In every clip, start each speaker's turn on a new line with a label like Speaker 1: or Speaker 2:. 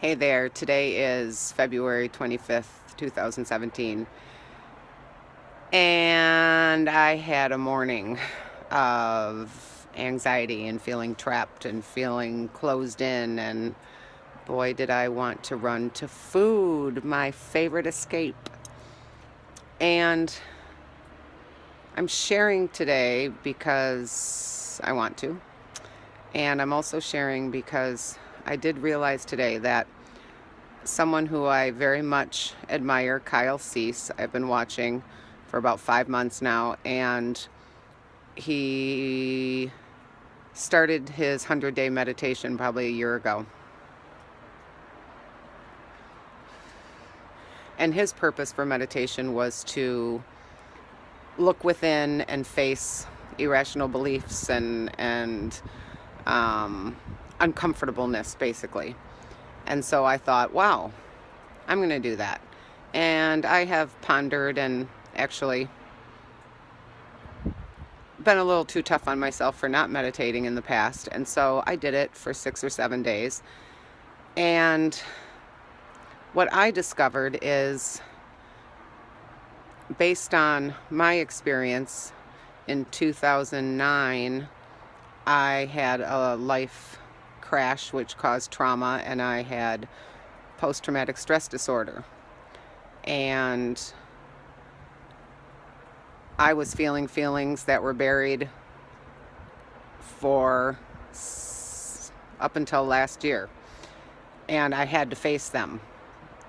Speaker 1: Hey there, today is February 25th, 2017, and I had a morning of anxiety and feeling trapped and feeling closed in, and boy, did I want to run to food, my favorite escape. And I'm sharing today because I want to, and I'm also sharing because I did realize today that someone who I very much admire, Kyle Cease, I've been watching for about 5 months now, and he started his 100-day meditation probably a year ago. And his purpose for meditation was to look within and face irrational beliefs and uncomfortableness, basically. And so I thought, wow, I'm going to do that. And I have pondered and actually been a little too tough on myself for not meditating in the past. And so I did it for 6 or 7 days. And what I discovered is, based on my experience in 2009, I had a life crash which caused trauma, and I had post-traumatic stress disorder. And I was feeling feelings that were buried for up until last year. And I had to face them.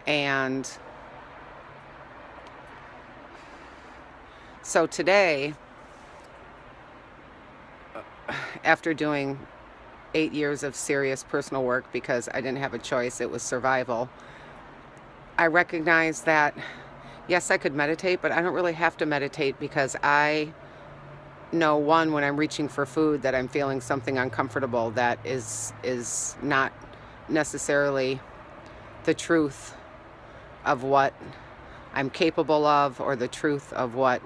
Speaker 1: And so today, after doing 8 years of serious personal work, because I didn't have a choice, it was survival, I recognized that, yes, I could meditate, but I don't really have to meditate, because I know, one, when I'm reaching for food, that I'm feeling something uncomfortable that is not necessarily the truth of what I'm capable of, or the truth of what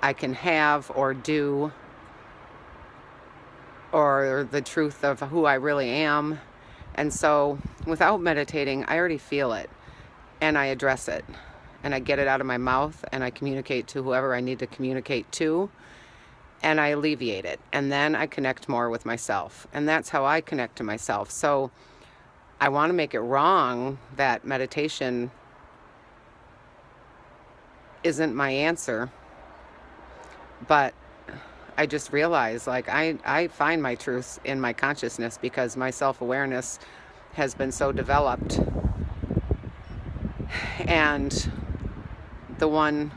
Speaker 1: I can have or do, or the truth of who I really am. And so without meditating, I already feel it, and I address it, and I get it out of my mouth, and I communicate to whoever I need to communicate to, and I alleviate it, and then I connect more with myself. And that's how I connect to myself. So I want to make it wrong that meditation isn't my answer, but I just realize, like, I find my truth in my consciousness, because my self-awareness has been so developed. And the one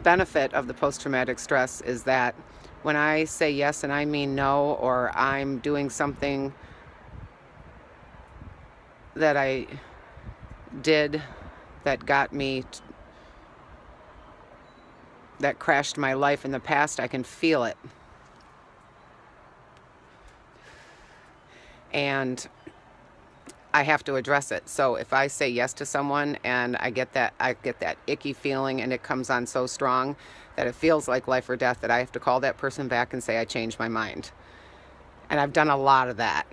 Speaker 1: benefit of the post-traumatic stress is that when I say yes and I mean no, or I'm doing something that I did that got me, that crashed my life in the past, I can feel it. And I have to address it. So if I say yes to someone and I get that icky feeling, and it comes on so strong that it feels like life or death, that I have to call that person back and say I changed my mind. And I've done a lot of that,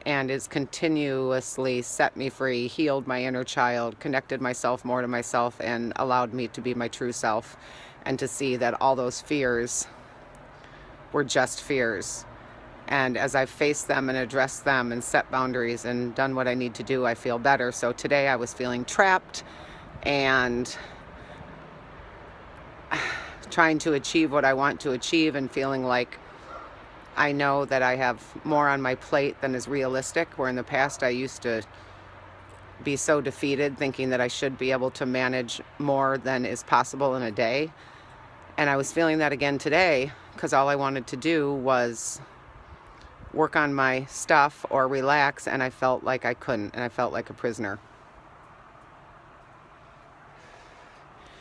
Speaker 1: and it's continuously set me free, healed my inner child, connected myself more to myself, and allowed me to be my true self, and to see that all those fears were just fears. And as I've faced them and addressed them and set boundaries and done what I need to do, I feel better. So today I was feeling trapped and trying to achieve what I want to achieve, and feeling like I know that I have more on my plate than is realistic, where in the past I used to be so defeated, thinking that I should be able to manage more than is possible in a day. And I was feeling that again today, because all I wanted to do was work on my stuff or relax, and I felt like I couldn't, and I felt like a prisoner.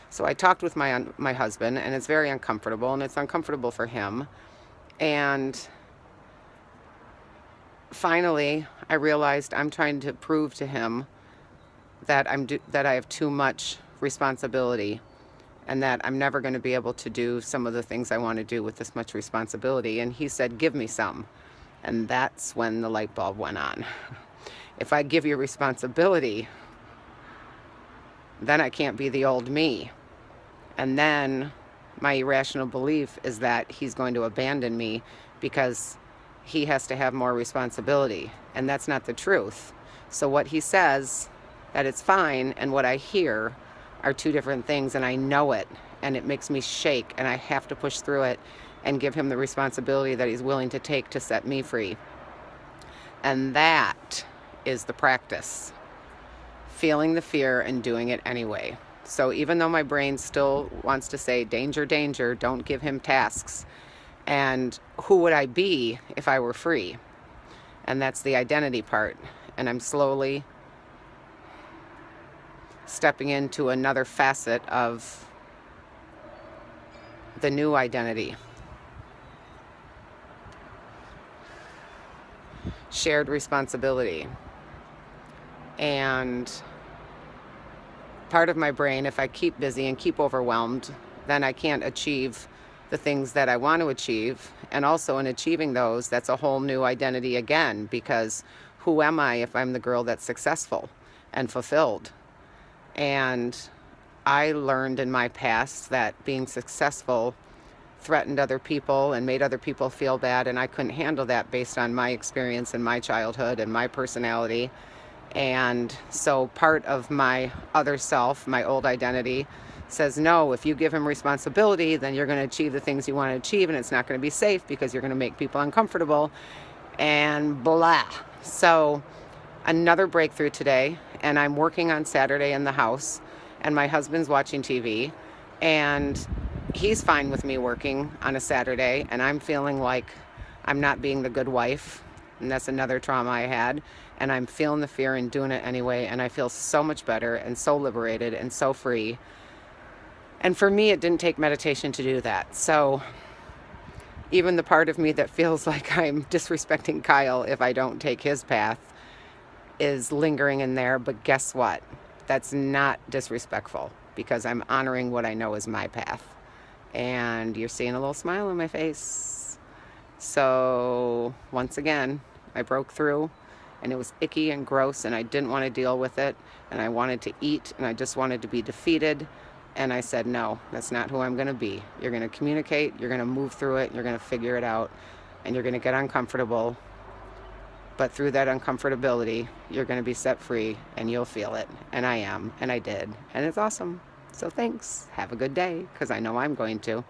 Speaker 1: So I talked with my husband, and it's very uncomfortable, and it's uncomfortable for him. And finally, I realized I'm trying to prove to him that that I have too much responsibility, and that I'm never going to be able to do some of the things I want to do with this much responsibility. And he said, "Give me some." And that's when the light bulb went on. If I give you responsibility, then I can't be the old me. And then my irrational belief is that he's going to abandon me because he has to have more responsibility. And that's not the truth. So what he says, that it's fine, and what I hear are two different things, and I know it, and it makes me shake, and I have to push through it and give him the responsibility that he's willing to take to set me free. And that is the practice. Feeling the fear and doing it anyway. So even though my brain still wants to say, danger, danger, don't give him tasks. And who would I be if I were free? And that's the identity part. And I'm slowly stepping into another facet of the new identity. Shared responsibility. And part of my brain, if I keep busy and keep overwhelmed, then I can't achieve the things that I want to achieve. And also in achieving those, that's a whole new identity again, because who am I if I'm the girl that's successful and fulfilled? And I learned in my past that being successful threatened other people and made other people feel bad, and I couldn't handle that based on my experience and my childhood and my personality. And so part of my other self, my old identity, says, no, if you give him responsibility, then you're going to achieve the things you want to achieve, and it's not going to be safe because you're going to make people uncomfortable, and blah. So another breakthrough today, and I'm working on Saturday in the house, and my husband's watching TV, and he's fine with me working on a Saturday, and I'm feeling like I'm not being the good wife, and that's another trauma I had, and I'm feeling the fear and doing it anyway, and I feel so much better and so liberated and so free. And for me, it didn't take meditation to do that. So even the part of me that feels like I'm disrespecting Kyle if I don't take his path is lingering in there. But guess what? That's not disrespectful, because I'm honoring what I know is my path. And you're seeing a little smile on my face. So once again, I broke through, and it was icky and gross, and I didn't want to deal with it, and I wanted to eat, and I just wanted to be defeated. And I said, no, that's not who I'm going to be. You're going to communicate, you're going to move through it, you're going to figure it out, and you're going to get uncomfortable. But through that uncomfortability, you're going to be set free, and you'll feel it. And I am, and I did, and it's awesome. So thanks. Have a good day, because I know I'm going to.